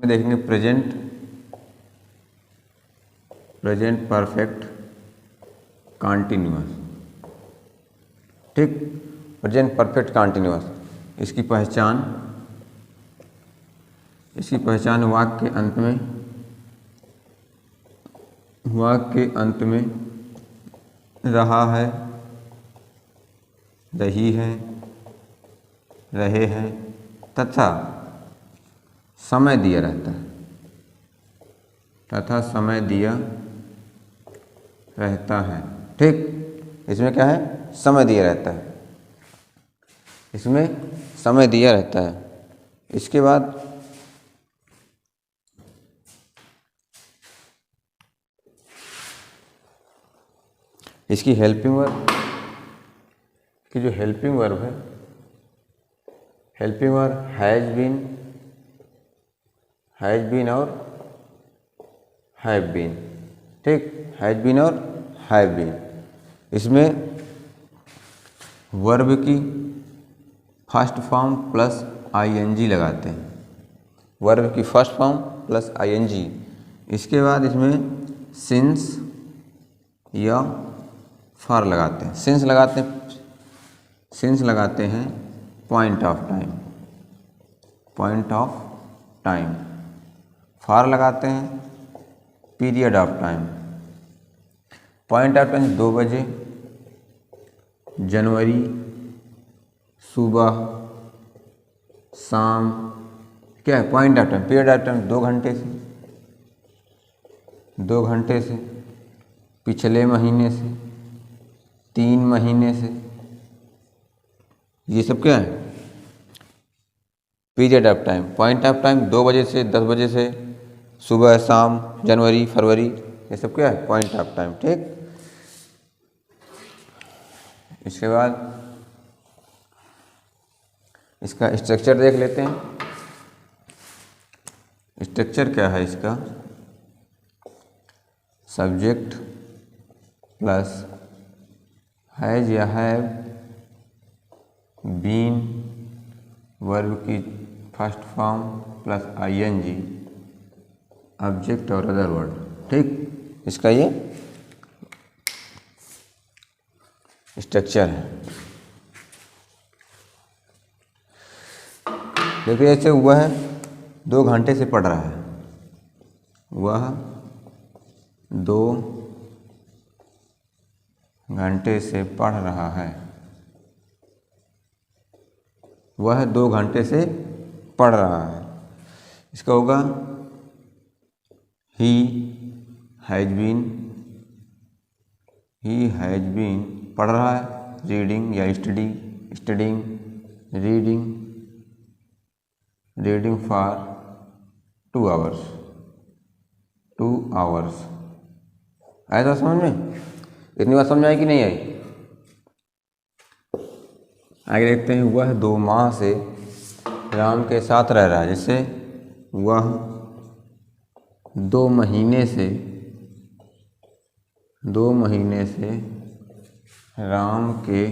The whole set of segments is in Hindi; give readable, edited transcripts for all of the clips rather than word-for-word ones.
देखेंगे प्रेजेंट परफेक्ट कॉन्टिन्यूअस। ठीक, प्रेजेंट परफेक्ट कॉन्टिन्यूअस। इसकी पहचान वाक्य के अंत में रहा है, रही है, रहे हैं तथा समय दिया रहता है, ठीक, इसमें क्या है, समय दिया रहता है, इसके बाद इसकी हेल्पिंग वर्ब की जो हेल्पिंग वर्ब है, हेल्पिंग वर्ब हैज़ बीन और हैव बीन। ठीक, हैज़ बीन और हैव बीन। इसमें वर्ब की फर्स्ट फॉर्म प्लस आईएनजी लगाते हैं, वर्ब की फर्स्ट फॉर्म प्लस आईएनजी। इसके बाद इसमें सिंस या फॉर लगाते हैं। सिंस लगाते हैं पॉइंट ऑफ टाइम। फॉर लगाते हैं period of time. Point of time 2 बजे, जनवरी, सुबह, शाम। क्या है point of time? Period of time 2 घंटे से, पिछले महीने से, 3 महीने से, ये सब क्या है period of time. Point of time 2 बजे से 10 बजे से, सुबह, शाम, जनवरी, फरवरी, ये सब क्या है पॉइंट ऑफ टाइम। ठीक, इसके बाद इसका स्ट्रक्चर देख लेते हैं। स्ट्रक्चर क्या है इसका, सब्जेक्ट प्लस हैज या हैव बीन, वर्ब की first form plus ING, object और अदर वर्ड। ठीक, इसका ये स्ट्रक्चर है। देखिए ऐसे वह 2 घंटे से पढ़ रहा है, वह 2 घंटे से पढ़ रहा है, वह 2 घंटे से पढ़ रहा है। इसका होगा ही हैज़ बीन पढ़ रहा है, रीडिंग या स्टडिंग, रीडिंग फॉर 2 आवर्स। आया था समझ में? इतनी बात समझ आई कि नहीं आई? आगे देखते हैं, वह 2 माह से राम के साथ रह रहा है। जैसे वह 2 महीने से राम के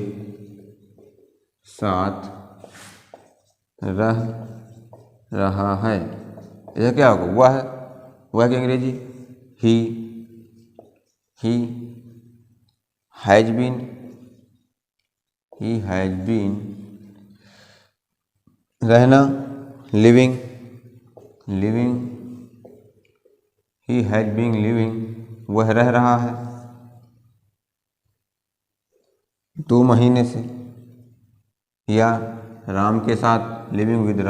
साथ रह रहा है। यह क्या होगा, वह की अंग्रेजी ही हैज़ बीन, रहना living, he has been living, वह रह रहा है 2 महीने से, या राम के साथ लिविंग विद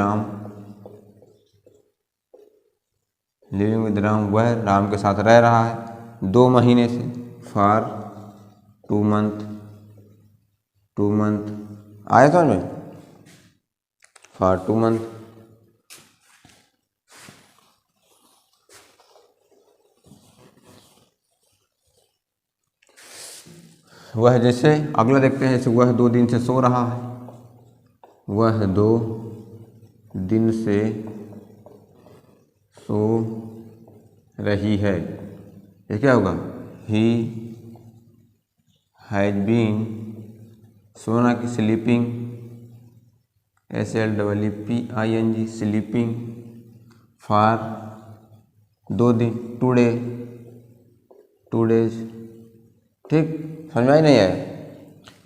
राम, वह राम के साथ रह रहा है 2 महीने से। फॉर 2 मंथ, आया समझ में? For 2 month. वह जैसे अगला देखते हैं, जैसे वह 2 दिन से सो रहा है, वह 2 दिन से सो रही है। ये क्या होगा, ही हैज़ बीन, सोना की स्लीपिंग, SLEEPING, स्लीपिंग फॉर 2 दिन, 2 डे, 2 डेज। ठीक, समझ में आई नहीं आया?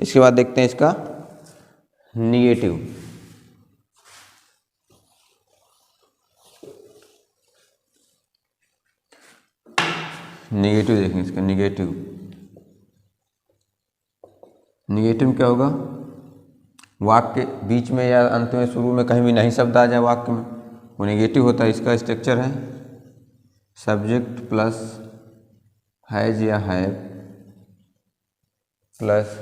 इसके बाद देखते हैं इसका निगेटिव। निगेटिव देखेंगे इसका निगेटिव। निगेटिव क्या होगा? वाक्य के बीच में या अंत में, शुरू में कहीं भी नहीं शब्द आ जाए वाक्य में, वो नेगेटिव होता है। इसका स्ट्रक्चर है सब्जेक्ट प्लस हैज या have plus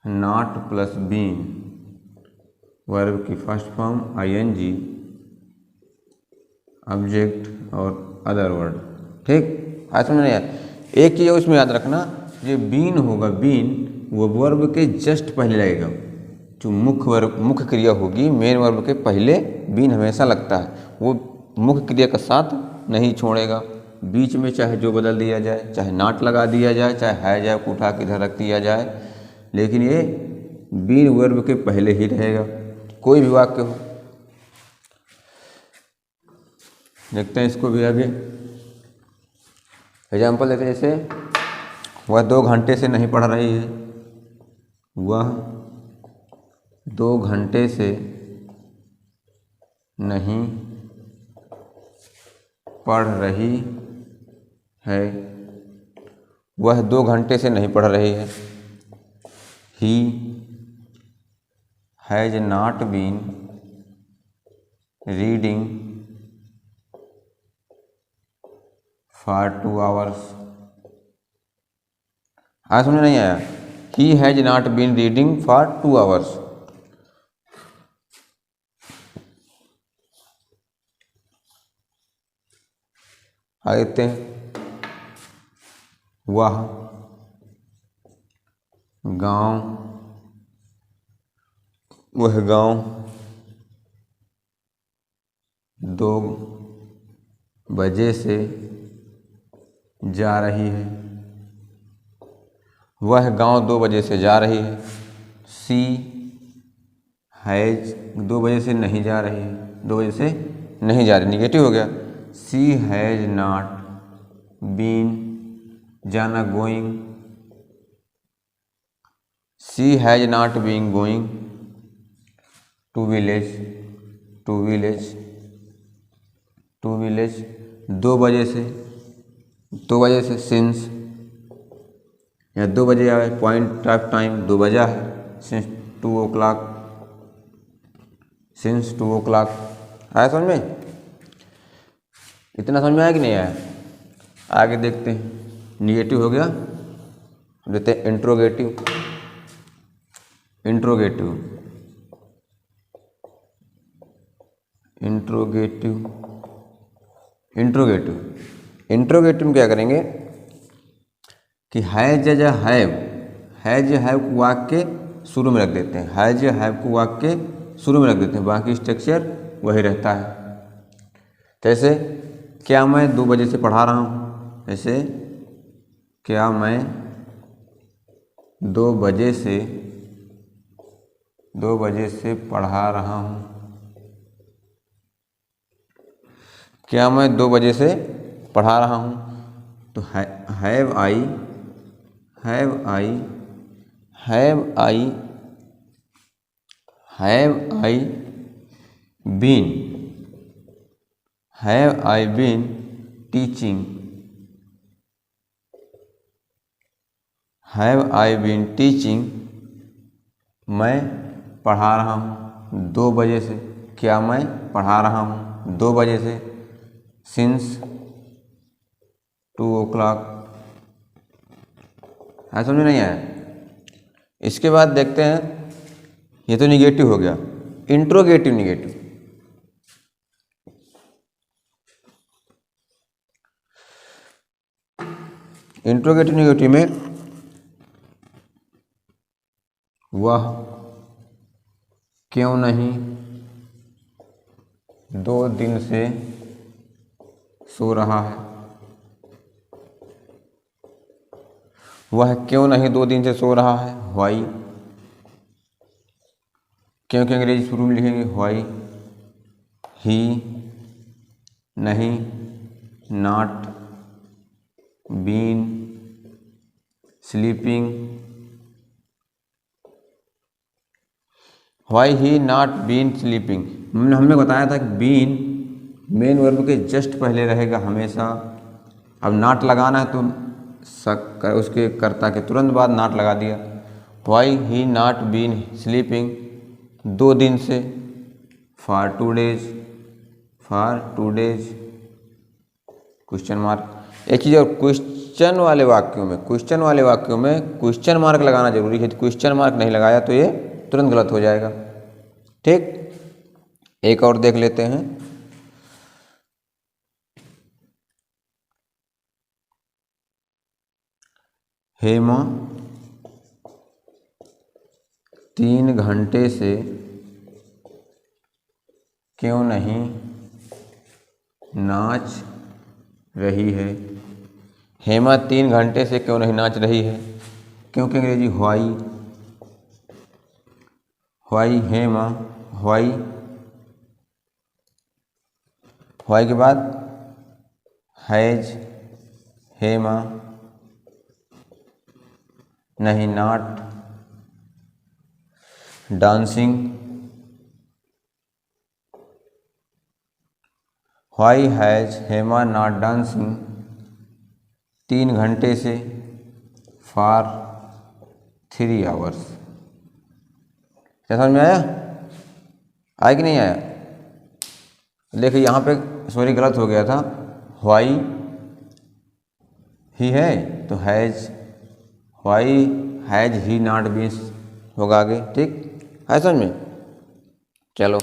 not plus been, verb की फर्स्ट फॉर्म आईएनजी, ऑब्जेक्ट और अदर वर्ड। ठीक, आज समझ नहीं आया? एक चीज़ उसमें याद रखना, जो बीन होगा, बीन वो वर्ब के जस्ट पहले लगेगा। जो मुख्य क्रिया होगी, मेन वर्ब के पहले बीन हमेशा लगता है। वो मुख्य क्रिया का साथ नहीं छोड़ेगा। बीच में चाहे जो बदल दिया जाए, चाहे नॉट लगा दिया जाए, चाहे है जाए को उठा के इधर रख दिया जाए, लेकिन ये बीन वर्ब के पहले ही रहेगा, कोई भी वाक्य हो। देखते हैं इसको भी आगे एग्जाम्पल देते हैं। जैसे वह 2 घंटे से नहीं पढ़ रही है, वह 2 घंटे से नहीं पढ़ रही है, वह 2 घंटे से नहीं पढ़ रही है। He has not been reading for 2 hours. आज समझ नहीं आया? He has not been reading for 2 hours. आगे देखते हैं। वह गांव 2 बजे से जा रही है, वह गांव 2 बजे से जा रही है। सी हैज 2 बजे से नहीं जा रही है, 2 बजे से नहीं जा रही, निगेटिव हो गया। सी हैज नॉट बीन, जाना going, she has not been going to village, 2 बजे से सिंस, या 2 बजे आए, पॉइंट ऑफ टाइम 2 बजा है, सिंस 2 o'clock, सिंस 2 o'clock। आया समझ में? इतना समझ में आया कि नहीं आया? आगे देखते हैं। निगेटिव हो गया, देते हैं इंट्रोगेटिव। इंट्रोगेटिव क्या करेंगे कि हैज या हैव को वाक्य शुरू में रख देते हैं, हैज या हैव को वाक्य शुरू में रख देते हैं, बाकी स्ट्रक्चर वही रहता है। जैसे क्या मैं 2 बजे से पढ़ा रहा हूँ, जैसे क्या मैं 2 बजे से पढ़ा रहा हूँ, क्या मैं 2 बजे से पढ़ा रहा हूँ। तो हैव आई बीन टीचिंग, मैं पढ़ा रहा हूँ 2 बजे से, क्या मैं पढ़ा रहा हूँ 2 बजे से, सिंस 2 o'clock। हाँ, समझ में नहीं आया? इसके बाद देखते हैं, ये तो निगेटिव हो गया। इंट्रोगेटिव निगेटिव, में वह क्यों नहीं 2 दिन से सो रहा है, वह क्यों नहीं 2 दिन से सो रहा है, व्हाई, क्योंकि अंग्रेजी शुरू में लिखेंगे व्हाई ही नहीं not been sleeping, why he not been sleeping. हमने बताया था कि बीन मेन वर्ब के जस्ट पहले रहेगा हमेशा। अब नॉट लगाना है तो उसके कर्ता के तुरंत बाद नॉट लगा दिया। Why he not been sleeping 2 दिन से, for 2 days, for 2 days question mark. एक चीज़ और, क्वेश्चन वाले वाक्यों में क्वेश्चन मार्क लगाना जरूरी है। क्वेश्चन मार्क नहीं लगाया तो ये तुरंत गलत हो जाएगा। ठीक, एक और देख लेते हैं। हेमा 3 घंटे से क्यों नहीं नाच रही है। हेमा 3 घंटे से क्यों नहीं नाच रही है, क्योंकि अंग्रेजी why, why Hema, why, why के बाद हैज हेमा, नहीं not dancing, why has Hema not dancing 3 घंटे से, फॉर 3 आवर्स। क्या समझ में आया? आया कि नहीं आया? देखिए यहाँ पे सॉरी गलत हो गया था, व्हाई ही है तो has, why has he not been होगा आगे। ठीक है समझ में? चलो